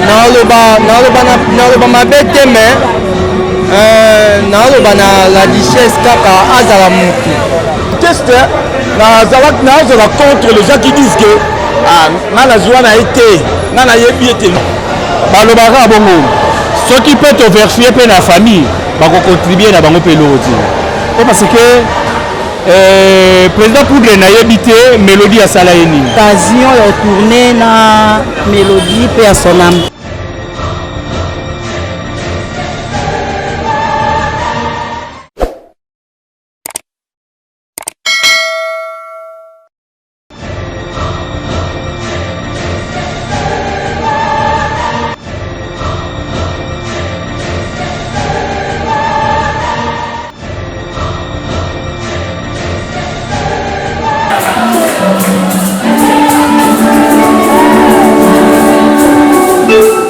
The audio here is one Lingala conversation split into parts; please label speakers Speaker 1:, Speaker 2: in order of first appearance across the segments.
Speaker 1: naloba mabe te mais naloba na la richesse kaka azala mutu
Speaker 2: teste nazala contre les gens qui disent que nga nazwa na ye te nga nayebi ete balobaka bongo soki mpe toverifie mpe na famille bakocontribue na bango mpe eloko te po parce que président Poudre nayebi te mélodie asala ye nini
Speaker 3: occasion ya tourner na mélodie mpe ya sonam
Speaker 4: Thank you.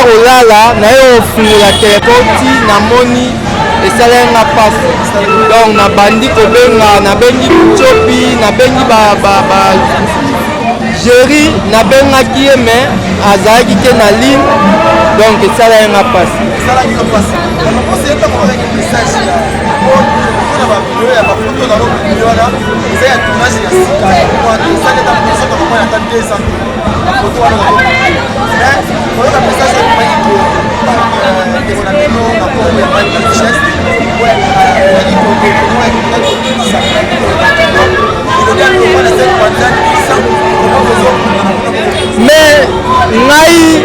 Speaker 1: kolala na yo ofungula telekoti na moni esalenga pasi donc na bandi kobenga nabengi chopi nabengi ba Jerry nabengaki ye mais azalaki te na ligne donc esalenga pasi mais ngai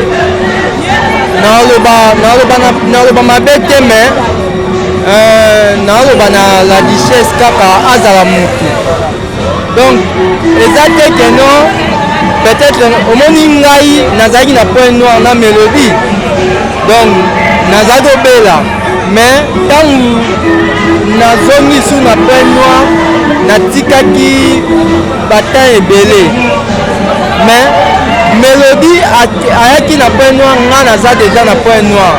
Speaker 1: naloba mabe te mais naloba na la richesse kaka azala mutu donc eza te ke non peut-être omoni ngai nazalaki na point noir na mélodie donc nazalaki obela mais ntango nazongi su na point noir natikaki batan ebele mais mélodie ayaki na point noir nga naza déjà na point noir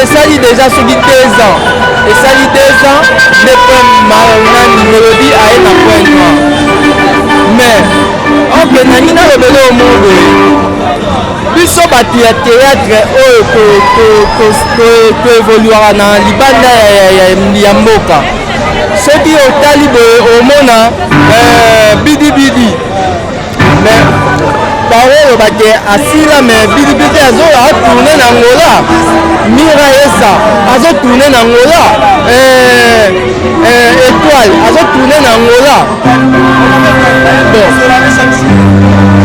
Speaker 1: esali déjà soki 2 ans esali 2 ans nde nani mélodie aye na point noir mais oke nangi nalobele omongo biso bato ya théâtre oyo koevoluaka na libanda ya mboka soki otali boye omona bidibidi mais baoyo bake asila mais bidibidi azotourne na ngola mira esa azotourne na ngola étoile azotourne na ngola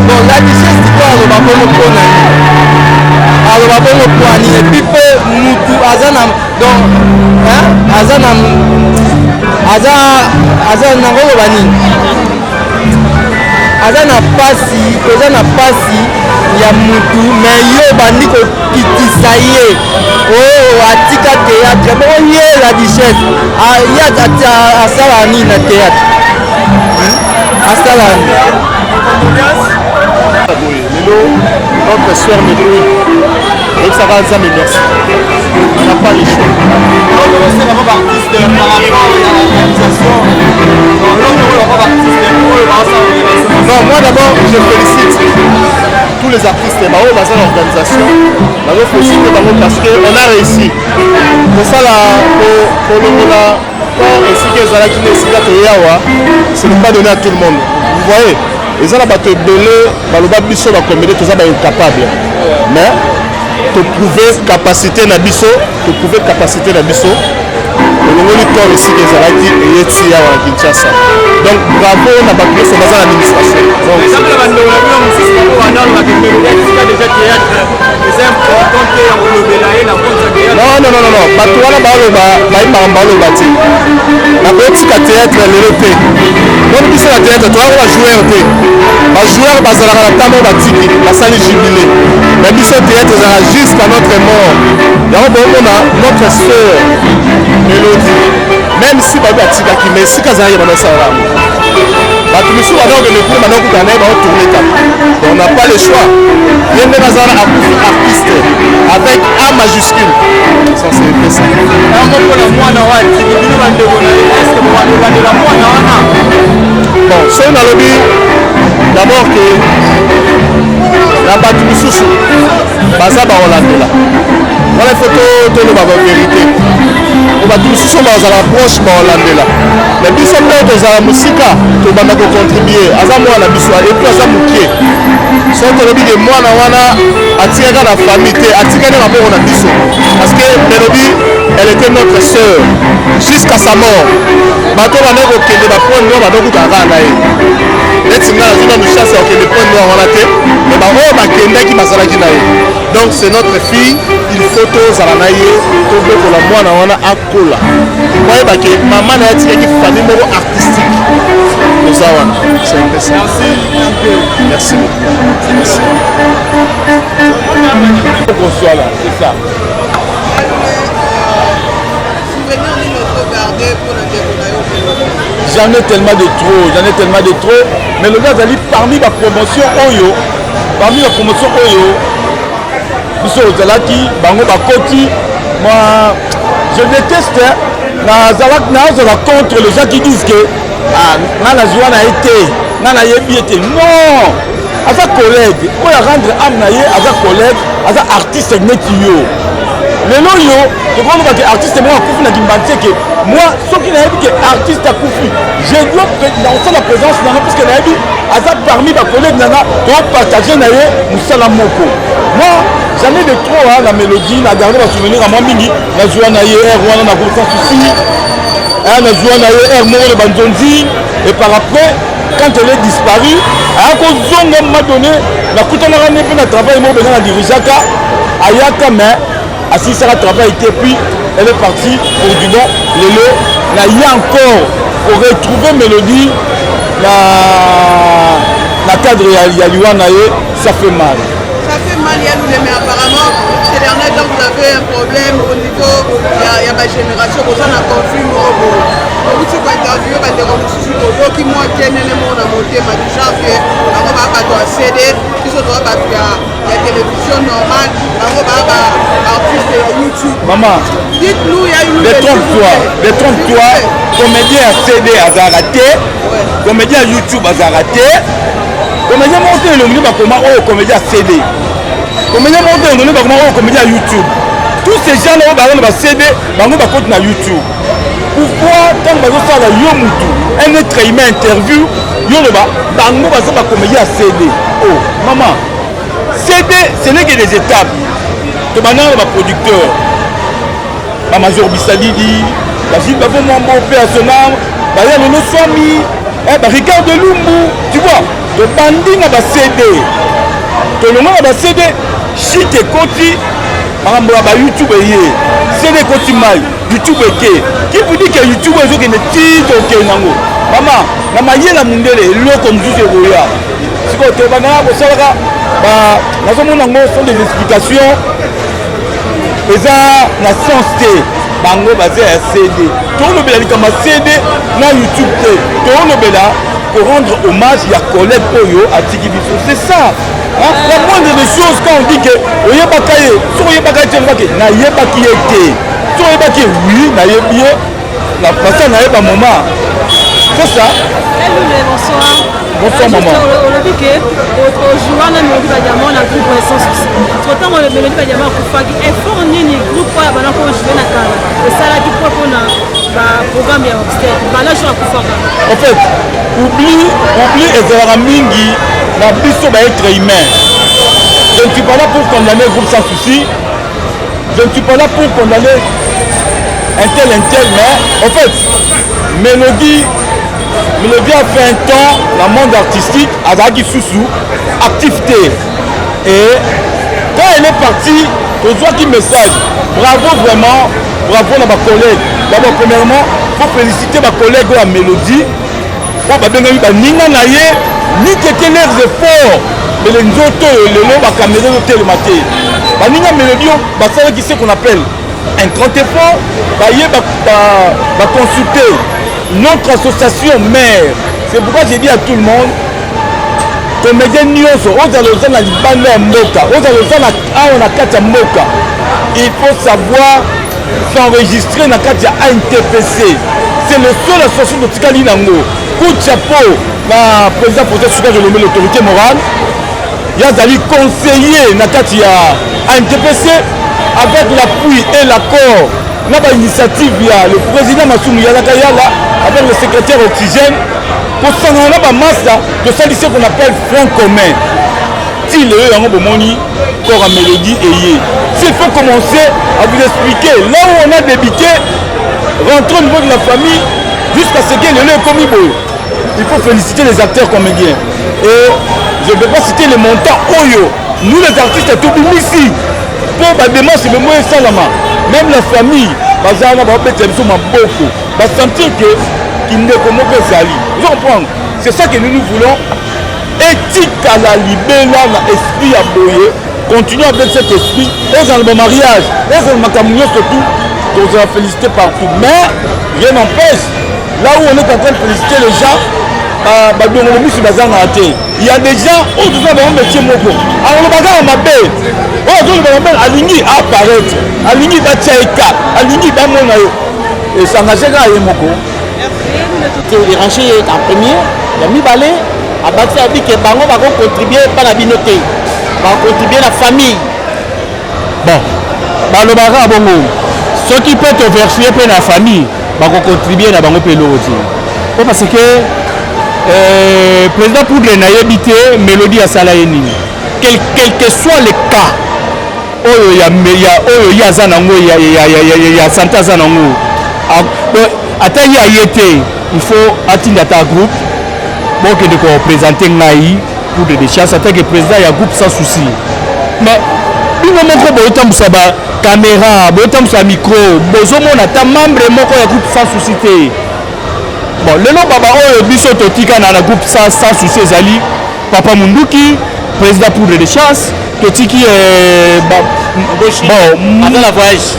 Speaker 1: bon la richesse tiko aloba bongo mpona aloba bongo mpwani epuis mpe mutu aza na donc aza na koloba nini aza na pasi ya mutu mais yo bandi kokitisa ye oyo atika théâtre bongo ye la richesse ye asala nini na théâtre asala nini
Speaker 2: lelo notre soeur médouille oyebisaka nzambe merci on n'a pas les choix non moi d'abord je félicite tous les artistes bao baza na organisation bazo félicite bango parce que on a réussi kosala kolongola port esika ezalaki na esika toyawa ce n'est pas donné à tout le monde vous voyez eza na bato ebele baloba biso bakomede toza baincapable mais toprouve capacité na biso olongoli tort esika ezalaki eyeti awa na Kinshasa donc bravo na bato nyonso baza na administration non bato wana baloba bayimaka baloba te nakoyotika théâtre lelo te donc biso na théâtre toyaka bajoueur te bajoueur bazalaka na ntango batiki basali jubilé mais biso théâtre ezalaka jusqu'à notre mort yango boomona notre sœur mélodie même si babi atikaki mais esika azalaki banosala bato misusu banokende kuna banokutana naye baotourne kaka on n'a pas le choix ye nde bazala akufi artiste avec A majuscule ça c'est fait ça bon so nalobi d'abord que na bato misusu baza baolandela wana fo toloba bavérité o bato misusu bazala proche baolandela me biso mpe tozala mosika tobanda kocontribue aza mwana biso epuis aza mokie so tolobi ke mwana wana atikaka na famille te atikani maboko na biso parce que Mélodie elle était notre sœur jusqu'à sa mort bato banda kokende bapoint noir badokutaka na ye neti nga nazwi nanu chance ya kokende point noir wana te me baoyo bakendaki bazalaki na ye donc c'est notre fille il faut tozala na ye tobekola mwana wana akola koyeba ke mama na ye atikaki famille moko artistique toza wana c'est un peu ça merci beaucoup Voilà, c'est ça. J'en ai tellement de trop, mais le gars ali parmi ma promotion Oyo, biso ozalaki bango bakoti, moi je déteste na contre les gens qui disent que nana joie na été nana yebi été non, aza collègue oyo rendre âme na ye, aza collègue, aza artiste neti yo. Lelo yo, je crois que artiste moi akufi na kimbantie que moi soki nayebi que artiste akufi, je dois dans la présence nanga puisque nayebi aza parmi ba collègues nanga to partager na ye musala moko. Moi j'en ai de trop la mélodie, na garder ba souvenir à moi mingi, na joie na ye air wana na sans souci. Na joie na ye air moko de banzonzi et par après quand elle est disparue, à cause zonga m'a donné la kutana ne pe na travail mo benga na dirigeaka ayaka mais assis ça travail était puis elle est partie pour du bon lelo là il y a encore pour retrouver mélodie la cadre ya Luana ça fait mal.
Speaker 4: Ça fait mal, il y a nous mais apparemment ces derniers temps vous avez un problème au niveau il y a ma génération vous en a conflit vous tu vas interviewer va te remercier qui moi qui est mon monté ma déjà que on va pas toi CD qui sont doit pas la télévision normale on va artiste YouTube. Maman dites-nous il y a une
Speaker 2: détrompe-toi comédien CD à raté comédien YouTube à raté comédien monté le milieu comment comédien CD comédien monté le milieu comment comédien YouTube tous ces gens là ba CD bango ba compte na YouTube. Pourquoi tant que ça la yo mutu un être humain interview yo le ba bango ba ça ba comédien CD. Oh maman CD ce n'est que des étapes to banana ba producteur ba Major Bisalidi ba Gilles Babo Mambo pe à son âme ba ya no swami ba Ricardo Lumbu tu vois to bandi na ba CD to longa ba CD shit et koti makambo ba YouTube ye CD koti mal YouTube eke qui vous dit que YouTube est que ne titre ok nango maman na mayela mundele loko mzuze roya siko te bana ko salaka ba nazo mona ngo sont des explications eza na sens te bango basé à CD to no bela likama CD na YouTube te to no bela pour rendre hommage à collègue Oyo à Tiki Biso. C'est ça. Hein? La moindre des choses quand on dit que Oye Bakaye, sur Oye Bakaye, na Yeba qui était, sur Oye Bakaye, oui, na Yeba, la personne n'a pas moment. C'est ça.
Speaker 3: Bonsoir.
Speaker 2: Bonsoir maman.
Speaker 3: On a dit que aujourd'hui on a mis le diamant dans le groupe sans souci. Autant on a mis le diamant pour faire un effort ni groupe pour avoir encore jouer na kala. Et ça là qui pour qu'on a programme ya obstacle. Bala je pour faire.
Speaker 2: En fait, oublie ezala mingi na biso ba être humain. Je ne suis pas là pour condamner le groupe sans souci. Je ne suis pas là pour condamner un tel, mais en fait, Mélodie a fait un temps dans le monde artistique, Azaki Soussou, activité. Et quand elle est partie, on voit qui message. Bravo vraiment, bravo à ma collègue. D'abord, premièrement, il faut féliciter ma collègue à Mélodie. Pour que ni que leurs efforts, mais les autres, les lots, la caméra, le matin. Baninga Mélodie, c'est qui c'est qu'on appelle un grand effort, va consulter notre association mère. C'est pourquoi j'ai dit à tout le monde, comédien Nyonso, il faut savoir s'enregistrer dans le ANTPC. C'est le seul association de Tikali Nango. Coup de chapeau, la présidente pour l'autorité morale. Il y a des conseillers dans le ANTPC avec l'appui et l'accord. Il y a une initiative, le président Massoum Yalakayala avec le secrétaire Oxygène pour s'en aller à masse de ce qu'on appelle front commun. Si le Yangobomoni, corps à Mélodie et s'il faut commencer à vous expliquer là où on a débuté, rentrer au niveau de la famille jusqu'à ce qu'il y ait le comibo. Il faut féliciter les acteurs comédiens. Et je ne vais pas citer les montants Oyo. Nous les artistes, tout le monde ici. Pour la démarche, le moyen salama. Même la famille, va sentir que qu'il ne comment que ça. Vous comprenez? C'est ça que nous voulons. Éthique à la libéla, l'esprit à boyer, continuer avec cet esprit. Et dans le mariage, et dans le macamounion surtout, on va féliciter partout. Mais rien n'empêche, là où on est en train de féliciter les gens, il y a des gens où tout ça va un métier moko. Alors le bagage m'a fait. Oh, tout le monde a l'uni à apparaître, à l'uni à tchaïka, à l'uni à monayo. Et ça n'a jamais été moko.
Speaker 5: Les ranchers en premier, il y a mis balai, à bâtir à dire que Bango va contribuer par la binoté, va contribuer la famille.
Speaker 2: Bon, le bagage bon, ce qui peut te verser pour la famille, va contribuer à Bango Pelo aussi. Parce que président pour les naïbités, Mélodie à Salaïni. Quel que soit le cas, il y a Zanango, il y a Santa Zanango. Attends, il faut atteindre ta groupe pour que nous présenter Naï pour des chances. Attends que le président il y a groupe sans souci. Mais nous avons une caméra, un micro, nous avons un membre de groupe sans souci. Bon, le nom Baba Biso Totika dans le groupe sans souci Zali, Papa Munduki, président pour des chances, Totiki bon,
Speaker 5: avant la voyage.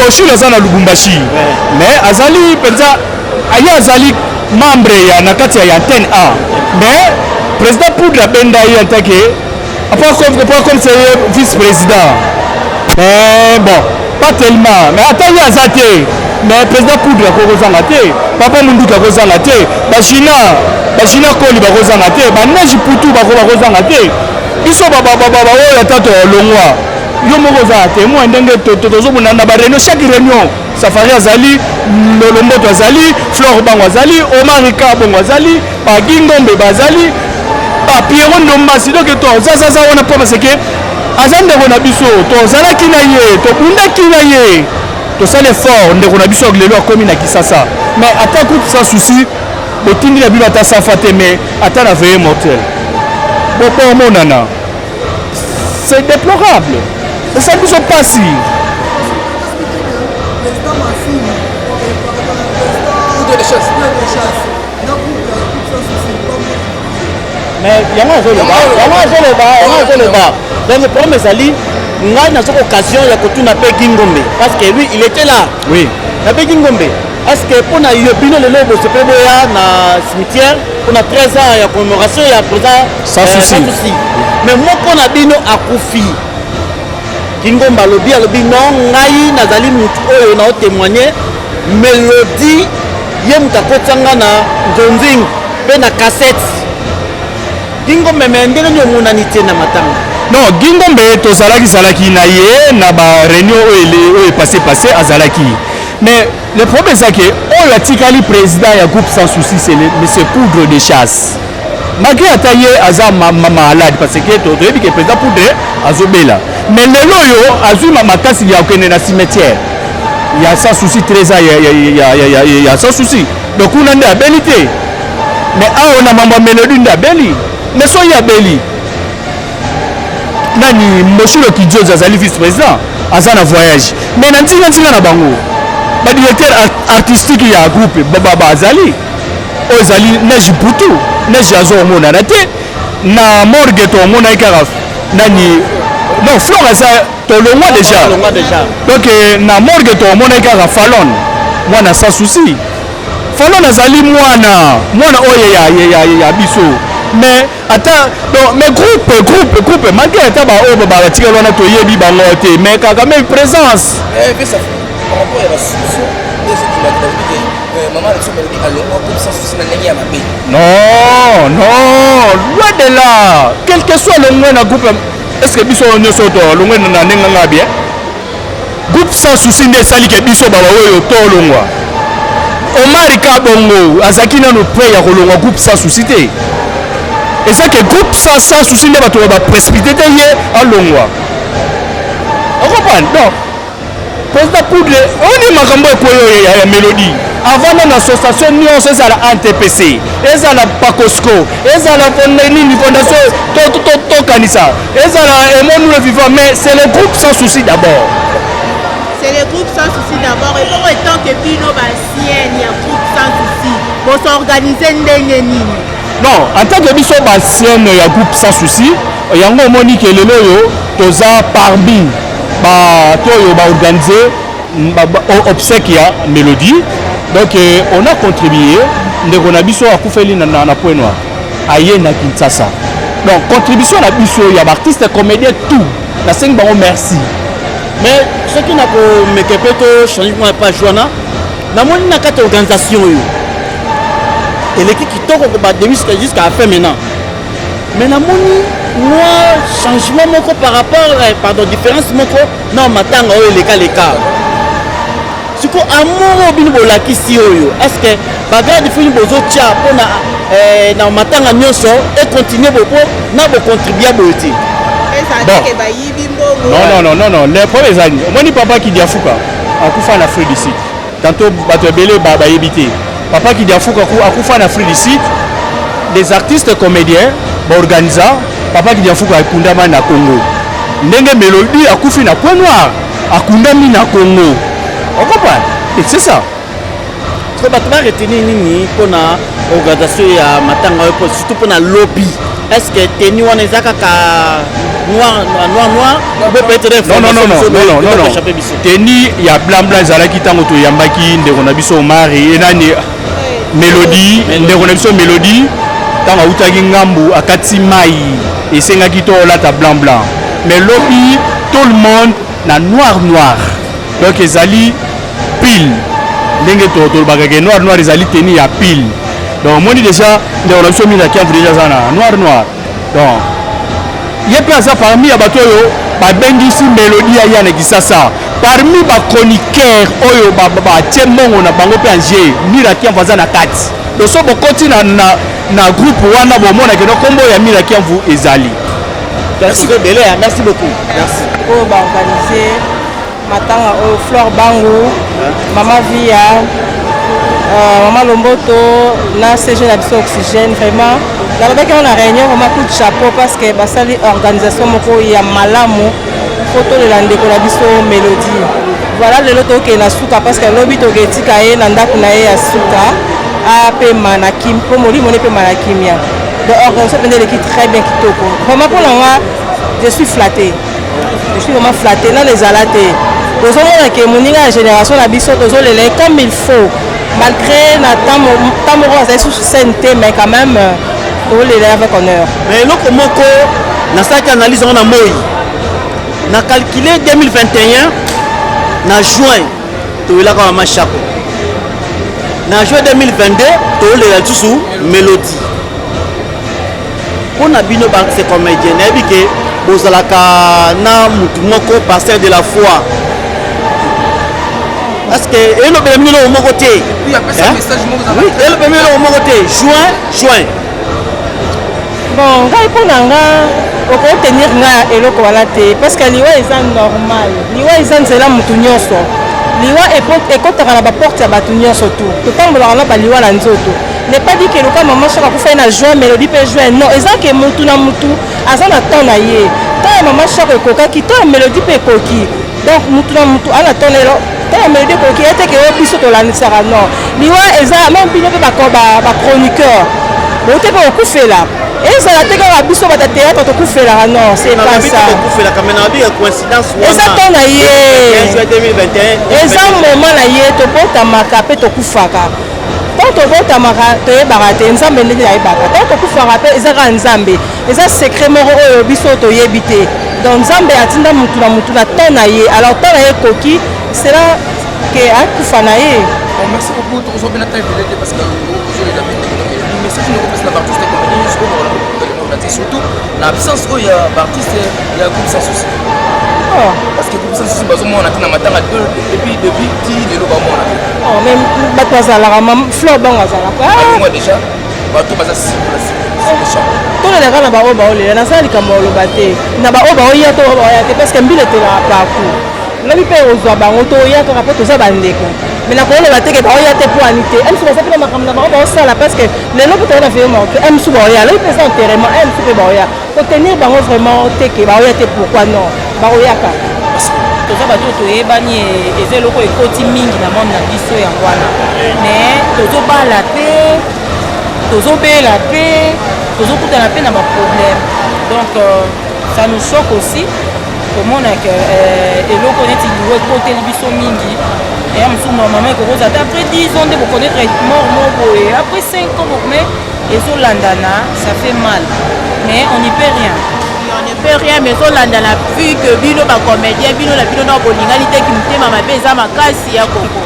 Speaker 2: Boshi là na Lubumbashi. Mais Azali penza aya Azali membre ya nakati ya antenne A. Mais président pour la benda en tant que comme c'est vice-président. Mais bon, pas tellement. Mais attends ya Azate. Mais président Poudre akozanga te, Papa Munduka akozanga te, Bashina Koli bakozanga te, Baneji Putu bakozanga te. Biso oyo atato longwa. Yo moko za témoin ndenge tozomona na ba réunion chaque réunion. Safari azali, Lomboto azali, Flore Bango azali, Omar Rika Bango azali, Bagingombe bazali, Pierrot Ndombasi donc to ça wana po parce que azande ko na biso to zalaki na ye, to bundaki na ye. Tout ça l'effort, on a besoin de l'élo comme na Kisasa. Mais attends coup sans souci, botindi la bible ata safate mais attends la veille mortelle. Bon mon nana. C'est déplorable. Mais ça nous ont pas si.
Speaker 5: Mais il y a un bas. Donc le problème c'est ali. Nous avons cette occasion de continuer à Gingombe parce que lui il était là.
Speaker 2: Oui.
Speaker 5: À Gingombe. Parce que pour na yobino le lobo se peut voir na cimetière pour na 13 ans ya commémoration ya présent
Speaker 2: sans souci.
Speaker 5: Mais moi pour na bino akufi. Gingombe lobi non ngai nazali mutu oyo na témoigner Mélodie yem takotanga na Nzonzing pe na cassette. Gingombe mendele nyo monanité na matanga.
Speaker 2: Non, Gingombe Salaki na ye na ba réunion où est passé azalaki. Mais le problème c'est que on a tikali président ya groupe sans souci c'est monsieur Poudre de chasse. Malgré ataye aza malade parce que to debi que président Poudre azobela. Mais le loyo azu makasi ya okene na cimetière. Il y a sans souci 13 ans il y a sans souci. Donc on a une bellité. Mais on a maman Mélodie ndabeli. Mais so ya beli. Nani Moshiro Kidjo azali vice-président azana voyage mais nantinga na bango ba directeur artistique ya groupe baba azali ozali Neji Putu Neji azo mona na te na morgue to mona ikara nani non Flore ça to le mois déjà donc na morgue to mona ikara Fallon mwana sans souci Fallon azali mwana oyo ya biso. Mais attends, donc mes groupes, malgré ta ba o ba tika lona to yebi ba ngote, mais quand même présence.
Speaker 6: Ça par rapport à la solution de ce qui m'a dit maman Alexandre Mélodie a l'homme comme ça souci na ndenge ya mabe.
Speaker 2: Non, loin de là. Quel que soit le moyen groupe, est-ce que biso on soto le moyen na ndenge nga bien? Groupe sans souci de sali ke biso ba oyo to longwa. Omar Kabongo azaki na no prêt ya kolongwa groupe sans souci te. Et ça que groupe sans souci ne va pas précipiter à Longwa. On comprend? Non. Président Poudre, on est makambo et Mélodie. Avant l'association, nous sommes à la NTPC, et à la Pacosco, et à la Fondation, tout Kanissa, et à la Emmanuel Vivant, mais c'est le groupe sans souci d'abord.
Speaker 7: C'est le groupe sans souci d'abord. Et pour autant que Pino Bassien, il y a un groupe sans souci. Pour s'organiser,
Speaker 2: non, en tant que biso basien ya groupe sans souci, yango omoni ke lelo oyo toza parmi bato oyo baorganize obsèque ya Mélodie. Donc on a contribué ndeko na biso akufeli na Point Noir aye na Kinshasa. Donc contribution na biso ya artiste comédien tout na 5 bango merci.
Speaker 5: Mais ce qui n'a pas me kepeto changement pas joana na moni na kata organisation yo et l'équipe qui toko ko ba début jusqu'à la fin maintenant. Mais na moni moi changement moko par rapport pardon différence moko non matanga oyo leka siko amour bino bolakisi oyo est-ce que bagarde fini bozo tia pona na matanga nyonso et continuer bopo na bo contribuer boiti.
Speaker 2: Non, les premiers années omoni papa qui diafuka akufa na Afrique du Sud. Tantôt bato ebele ba yebité papa qui diafuka akufa na Afrique du Sud. Des artistes comédiens ba organisa papa qui diafuka akundama na Congo. Ndenge Mélodie akufi na Point Noir akundami na Congo. On comprend? Et c'est ça.
Speaker 5: Parce que bato ba retenir nini pona organisation ya matanga yo surtout pona lobby. Est-ce que teni wana ezaka ka noir peut-être
Speaker 2: non teni ya blanc ezalaki ntango toyambaki ndeko na biso Omari enani Mélodie ndeko na biso Mélodie ntango autaki ngambu akati mai esengaki to olata blanc mais lobby tout le monde na noir donc ezali pile ndenge tolobaka ke noir ezali teni ya pile. Donc moni déjà ndeko na biso mina kiamvu déjà zana noir donc il y a parmi les bateaux qui Mélodie à Yann Kisasa parmi les chroniqueurs oyo tiemmongo na bango pe anje Miraki en faisant na 4 donc so bo continue na groupe wana bo mona ke no kombo ya Miraki en vous ezali.
Speaker 5: Merci beaucoup. Merci.
Speaker 3: Oh ba organiser matanga au Fleur Bango Mama Via Maman Lomboto na CG na biso Oxygène vraiment on a réunion vraiment coup de chapeau parce que basali organisation moko ya malamu photo de landeko na biso Mélodie. Voilà le loto ke na suka parce que lobby to getika ye na ndako na ye ya suka a pe manakim po moli moni pe manakimia. Donc organisation pendant l'équipe très bien kitoko. Vraiment pour moi je suis flatté. Je suis vraiment flatté dans les alaté. Nous avons que moninga génération la biso tozo lele comme il faut. Malgré na tamoro azali sous scène mais quand même avec honneur.
Speaker 5: Mais loko moko na saki analyse on a moi na calculé 2021 na juin to ila ka ma chapeau na juin 2022 to le la sous Mélodie on a bino ba c'est comédien na bike bozalaka na mutu moko pasteur de la foi parce que et le premier au moko té oui après ça message moko za oui le premier au moko té juin
Speaker 3: bon ngai mpona nga okotenir nga eloko wana te parce que liwa eza normal liwa eza nzela motu nyonso liwa ekotaka na baporte ya bato nyonso tu totambolaka na baliwa na nzoto n'est pas dit que eloka mama chaka akufai na juin Mélodie mpe juin non eza ke motu na motu aza na temps na ye temps ya mama chaka ekokaki temps ya Mélodie mpe ekoki donc motu na motu ana temps lelo temps ya Mélodie ekoki ete ke oyo biso tolandisaka non liwa eza même bino mpe bachroniqueur bote mpe okufela ezala te kaka biso bata théâtre tokufelaka non c'est pas ça eza temps na ye eza moment na ye tobotamaka mpe tokufaka tant tobotamaka toyebaka te nzambe ndenge yayebaka tant tokufaka mpe ezaka nzambe eza secret moko oyo biso toyebi te donc nzambe atinda mutu na mutu na temps na ye alors temps na ye ekoki cela ke akufa na ye.
Speaker 6: Merci beaucoup tozobina ta vidéo parce que le message nous repasse la artiste comédien jusqu'au surtout l'absence où il y a artiste il y a groupe sans souci parce que groupe sans souci bazo mona tina matanga depuis ti lelo ba mona
Speaker 3: oh même bato azalaka Fleur Bango azalaka
Speaker 6: moi déjà bato baza si
Speaker 3: tolelaka na baoyo baolela nasala likambo oloba te na baoyo baoya to baoya te parce que mbila etelaka parcours lobi mpe ozwa bango toya kaka mpe toza bandeko mais nakoloba teke baoya te po ani te msu baza mpe na makambo na bango baosala parce que lelo mpe toya na filme mpe msu baoya lobi mpe eza enterrement msu mpe baoya kotenir bango vraiment teke baoya te pourquoi non baoyaka
Speaker 8: toza bato toyebani eza eloko ekoti mingi na monde na biso yango wana mais tozobala mpe tozobela mpe tozokutana mpe na baproblème donc Donc ça nous choque aussi. Comment on a que eloko neti liwe côté biso mingi et normalement après 10 ans de connaître mort et après 5 ans mais ezolandana ça fait mal mais on n'y peut rien.
Speaker 7: On ne peut rien mais ezolandana vu que bino ba comédien bino na bino na bolingani te kimtema mabe eza makasi ya koko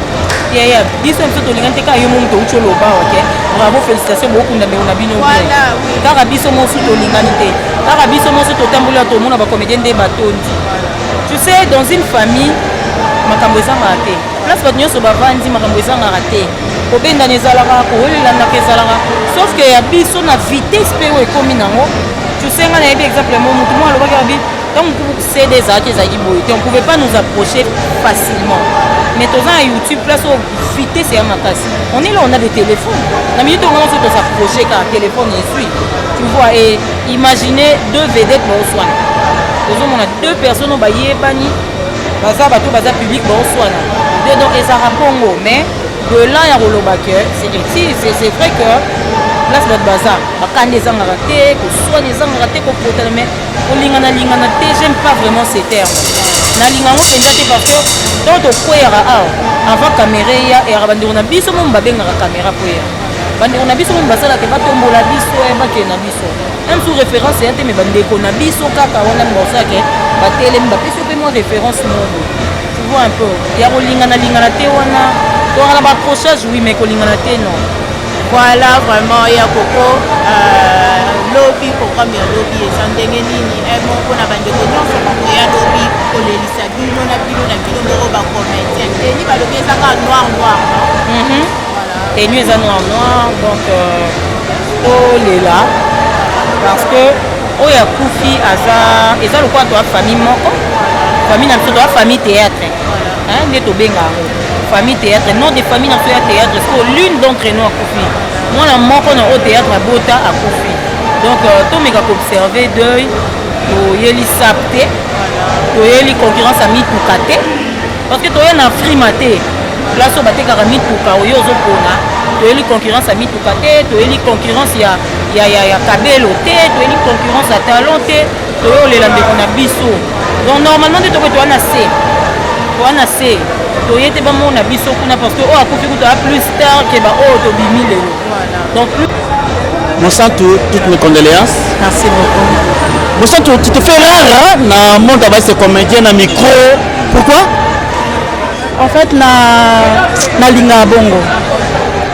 Speaker 8: ya biso mso tolingani te ka yo moto ucholoba OK bravo félicitations beaucoup na bino
Speaker 7: voilà
Speaker 8: kaka biso mo su tolingani te kaka biso mo su totambola to mona ba comédien de batondi. Tu sais, dans une famille, makambo ezanga raté. Place bato nyonso bavandi makambo ezanga raté. Kobenda nezalaka, koolelanda kezalaka. Sauf que ya biso na vitesse pe oyo ekomi nango. Tu sais nga na yebi exemple mo mutu mo alobaki abi tant que CD ezalaki ezalaki boye te on pouvait pas nous approcher facilement. Mais toza na YouTube place au vitesse ya makasi. On est là, on a des téléphones. Na minute on commence à s'approcher car téléphone est suit. Tu vois et imaginez deux vedettes au soin. On a deux personnes au bayebani baza bato baza public bonsoir donc ezara bongo mais de là ya rolobake c'est vrai que place bat baza bakande ezanga raté ko soit ezanga raté ko potana mais olingana te j'aime pas vraiment ces termes na lingango penza te parce que tant to kwera avant caméra ya bandeko na biso mo babengaka caméra poya bandeko na biso mo basala ke batombola biso bakena biso même sous référence et mais bandeko na biso kaka wana mbosake batelemi bapesi pe moi référence mondo tu vois un peu ya kolingana te wana to wana ba accrochage oui mais kolingana te non
Speaker 7: voilà vraiment ya koko lobby programme ya lobby eza ndenge nini moko na bandeko nyonso ya lobby kolelisa bino na moko bacomédien teni balobi ezaka noir
Speaker 8: tenu eza noir donc olela parce que oyo akufi eza lokola toa famille moko famille na biso toa famille théâtre nde tobenga yango famille théâtre nom de famille na biso ya théâtre siko l'une d'entre nous akufi mwana moko na oyo théâtre abota akufi donc tomeka koobserve deuil toyeli sap te toyeli concurrence ya mituka te parce que toya na frima te place oyo batekaka mituka oyo ozopona toyeli concurrence ya mituka te toyeli concurrence ya kabelo te toyeli concurrence ya talon te toyolela ndeko na biso donc normalement nde tokoki towana se toye te bamona biso kuna parce que oyo akufi kuta plus tard ke baoyo tobimi lelo donc
Speaker 5: Monsanto, toutes mes condoléances.
Speaker 8: Merci beaucoup.
Speaker 5: Monsanto, tu te fais rare hein, dans le monde avec ces comédiens, dans le micro. Pourquoi?
Speaker 9: En fait, na linga bongo.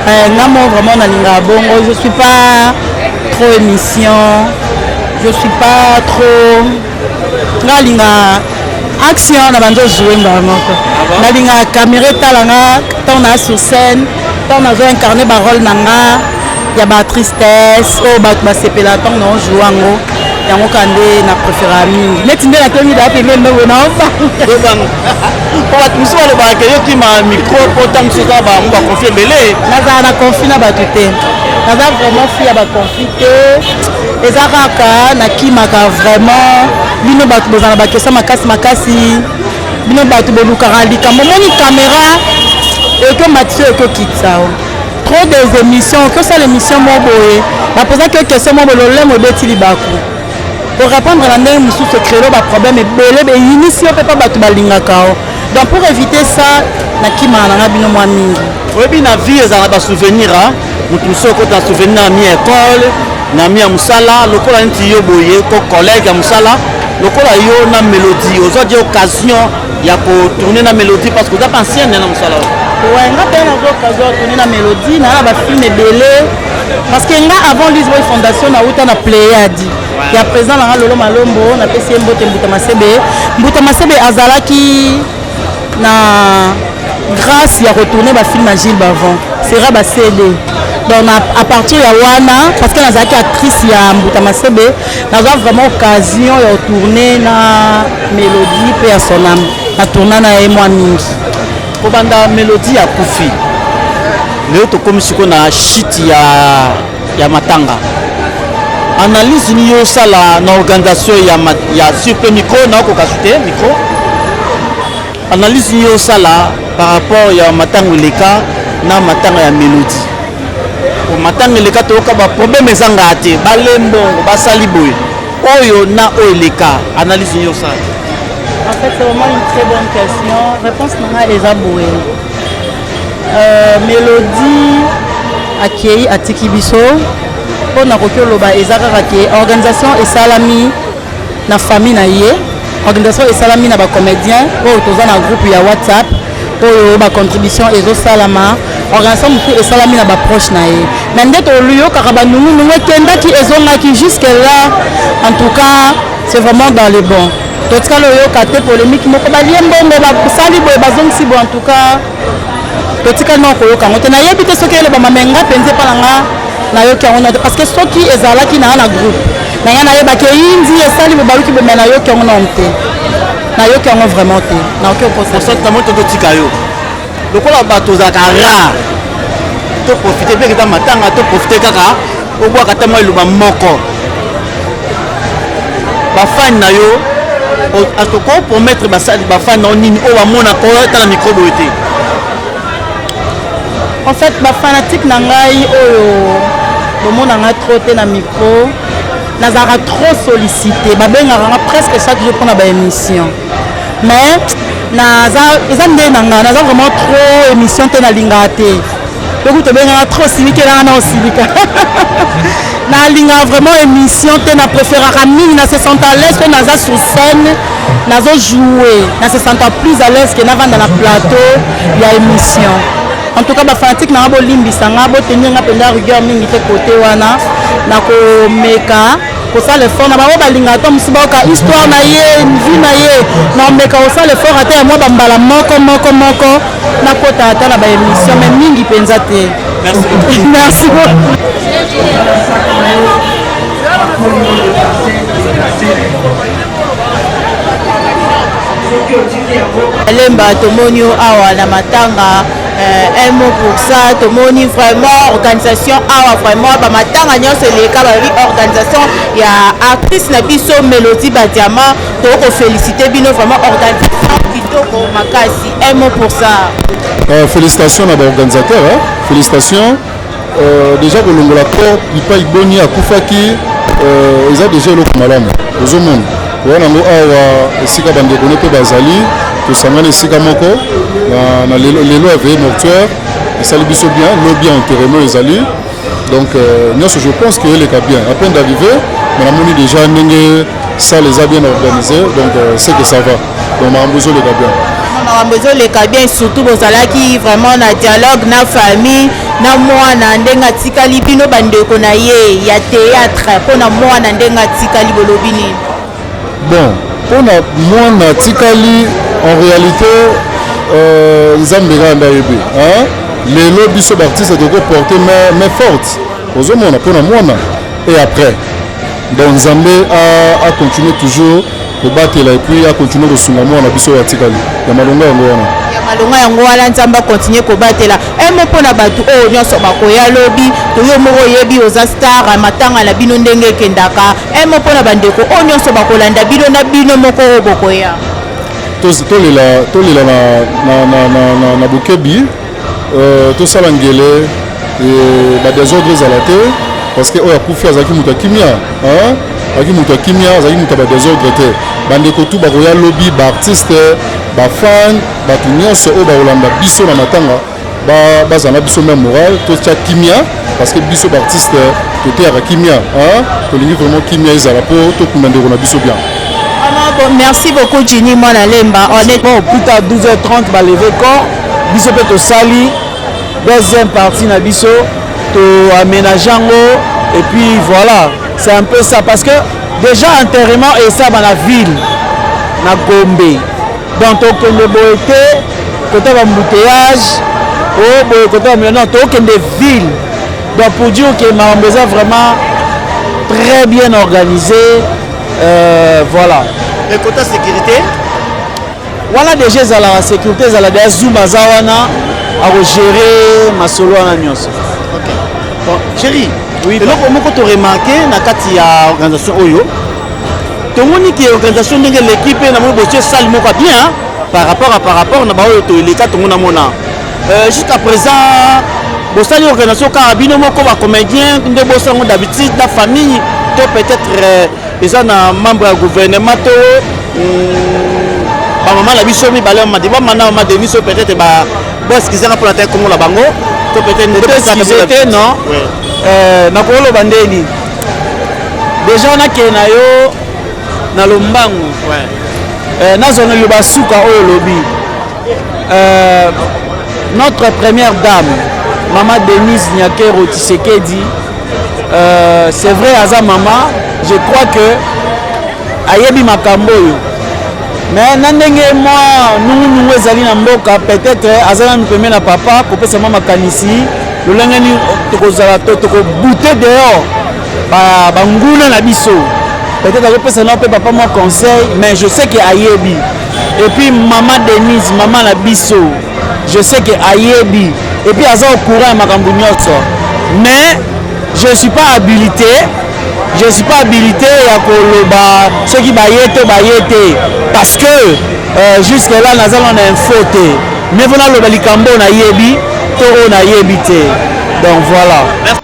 Speaker 9: Vraiment na linga bongo. Je suis pas trop émission. Je suis pas trop. Na linga action na banjo jouer vraiment. Na linga caméra talanga, tant na sur scène, tant na zo incarner ba rôle nanga. Il y a ba tristesse, oh ba sepela tant na jouer ngo. Yango kande na préféré mingi. Neti nde na tomi da pe meme wona ofa.
Speaker 5: Pour la mission le ba ke yo ki ma micro potam soza ba mo ba confier belé.
Speaker 9: Naza na conflit na ba tuté. Naza vraiment fi ya ba conflit te. Ezaraka na ki maka vraiment bino ba tubozana ba kesa makasi. Bino ba tuboluka likambo moni caméra et que Mathieu et que Kitsao. Trop des émissions, que ça l'émission Moboé. La posant que question Moboé le mo beti libaku. Pour répondre à l'année, nous sommes créés le problème et belé, mais initié on peut pas battre balinga kao. Donc pour éviter ça, na kima na bino mwa mingi.
Speaker 5: Oui, bien la vie ça va souvenir hein. Nous tous ko ta souvenir na mi école, na mi musala, lokola nti yo boye ko collègue ya musala, lokola yo na mélodie, aujourd'hui occasion ya ko tourner na mélodie parce que ça ancienne na musala.
Speaker 9: Ouais, nga pe na occasion tourner na mélodie, na ba film belé. Parce que nga avant l'Isboy Fondation na uta na Pléiade. Il y a présent na Lolo Malombo na PC Mbote Mbuta Masebe azalaki na grâce ya retourner ba film à Gilles Bavon. Sera ba CD. Donc à partir ya wana parce que nazalaki actrice ya Mbuta Masebe, naza vraiment occasion ya retourner na mélodie pe ya son âme. Na tourner na moi mingi.
Speaker 5: Ko banda mélodie ya kufi. Leo tokomi siko na shit ya matanga. Analyse ni yo sala na organisation ya super micro na ko kasute micro. Analyse ni yo sala par rapport ya matanga leka na matanga ya mélodie. Ko matanga leka to ka ba problème ezanga te, ba lembongo, ba sali boy. oyo na oeleka analyse yo ça.
Speaker 9: En fait, c'est vraiment une très bonne question. Réponse nanga eza boye. Mélodie akei atiki biso pona kokyo loba eza kaka ke organisation esalami na famille na ye. Organisation esalami na ba comédien oyo toza na groupe ya WhatsApp oyo ba contribution ezosalama. Organisation mutu esalami na ba proche na ye. Mais ndeto luyo kaka ba nungu kendaki ezongaki jusque là. En tout cas, c'est vraiment dans les bons. Totika loyo kate polémique moko balie mbongo basali boye bazongisi bo en tout cas. Totika no koyoka ngote na yebi te soki ele ba mamenga penze palanga na yoki yango parce que soki ezalaki na groupe. Na yana yeba ke indi esali bo baluki bo mena yoki yango na onte. Na yoki yango vraiment te. Na oki oposa.
Speaker 5: Pour ça que tamoto totika yo. Lokola bato za kara. To profiter pe kita matanga to profiter kaka obwa kata mo iluba moko. Ba fan na yo à ce qu'on pour mettre ba fan en ligne ou à mon accord dans la micro beauté.
Speaker 9: En fait, ma fanatique nangai oyo bon nanga trop te na micro nazara trop sollicité ba benga presque chaque jour pour na ba émission. Mais naza ezande nanga naza vraiment trop émission te na linga te. Donc tu benga trop silika na silika. Na linga vraiment émission te na préférera mingi na se sent à l'aise que naza sur scène nazo jouer na se sent plus à l'aise que na vanda na plateau ya émission. En tout cas ba fanatique na bo limbisa nga bo tenir nga penda rigueur mingi te côté wana na ko meka ko ça le fort na ba balinga to musiba ka histoire na ye vie na ye na meka ko ça le fort ata moi bambala moko na kota ata na ba émission mais mingi penza te.
Speaker 5: Merci.
Speaker 9: Merci beaucoup.
Speaker 7: Lemba tomoni awa na matanga un mot pour ça tomoni vraiment organisation awa vraiment ba matanga nyonso leka ba organisation ya artiste na biso Mélodie Badiama to ko féliciter bino vraiment organisation kitoko makasi un mot pour ça.
Speaker 2: Félicitations à l'organisateur, hein? Félicitations. Déjà pour l'ongola corps, il pas iboni à Koufaki, ils ont déjà le malamu. Aux hommes, voilà nous awa sika bande connecté bazali, tout ça mène sika moko, na les lois veillent mortuaire, et ça les biso bien, l'eau bien enterrement les ali. Donc nous je pense que les cas bien. À peine d'arriver, on a moni déjà n'engé ça les a bien organisés, donc c'est que ça va. Donc on a besoin les cas bien.
Speaker 7: Besoin les cas bien surtout pour cela qui vraiment na dialogue na famille na mwana ndenga tikali bino bandeko na ye ya théâtre pour na mwana ndenga tikali bolobini.
Speaker 2: Bon, pour na mwana tikali en réalité nzambera ndayebi hein les lobbies sont artistes de porter mais forte aux hommes on a pour na mwana et après donc Nzambe a continué toujours de battre et puis a continué de sunga mwana biso ya tikali ya malonga yango wana
Speaker 7: ya malonga yango wana Nzambe continue ko batela emo pona batu o nyonso bakoya lobi to yo moko yebi oza star matanga na bino ndenge kendaka emo pona bandeko o nyonso bakolanda bino na bino moko o bokoya tolela na bokebi tosala ngele ba désordre ezala te parce que oyo akufi azalaki moto ya kimia azalaki moto ya kimia azalaki moto ya ba désordre te bandeko tu bakoya lobi baartiste bafan bato nyonso oyo bakolanda biso na matanga bazala biso même moral totya kimia parce que biso baartiste toteyaka kimia tolingi vraiment kimia ezala mpo tokunda ndeko na biso bien. Merci beaucoup Jenny Mwana Lemba.
Speaker 5: Honnêtement, plus tard 12h30 va lever corps. Biso peut to sali. Deuxième partie na biso to aménageango et puis voilà, c'est un peu ça parce que déjà enterrement et ça dans la ville na Gombe. Donc to kende boete côté embouteillage oh boye côté non to kende ville. Donc pour dire que ma maison vraiment très bien organisée. Voilà. Et côté sécurité, voilà déjà la sécurité, la zoom azawana à gérer ma solo en agnos. Ok. Bon, chérie. Oui. Et donc comment tu remarqué na kati ya organisation Oyo? Tout le monde qui est organisation de l'équipe na mo bosser salle moko bien par rapport na ba Oyo to les quatre mona mona. Jusqu'à présent, bossali organisation carabino moko ba comédien, nde bossango d'habitude la famille, to peut-être eza na membre ya gouvernement to bamama na biso mibale mamadi bamana mama Denis oyo peut-être boeskizanga mpona te kongo na bango to peut-être te non nakoloba ndeni déjà nakee na yo na lombangu nazona liloba suka oyo lobi notre première dame Maman Denise Nyakero Tshisekedi, c'est vrai, Aza Mama, je crois que Ayebi Makamboyo. Mais nandenge moi, nous ezali na mboka, peut-être Aza nous permet na papa, pour sa maman Kanisi, le lengeni tokozala toko bouter dehors, nguna na biso. Peut-être que ça n'a pas papa mon conseil, mais je sais que Ayebi. Et puis Maman Denise, Maman la biso, je sais que Ayebi. Et puis Aza au courant makambo nyonso. Mais je ne suis pas habilité. Je ne suis pas habilité à koloba ceux qui bayete parce que jusque là nous avons un faute. Mais voilà le balikambo na yebi, toro na yebite. Donc voilà.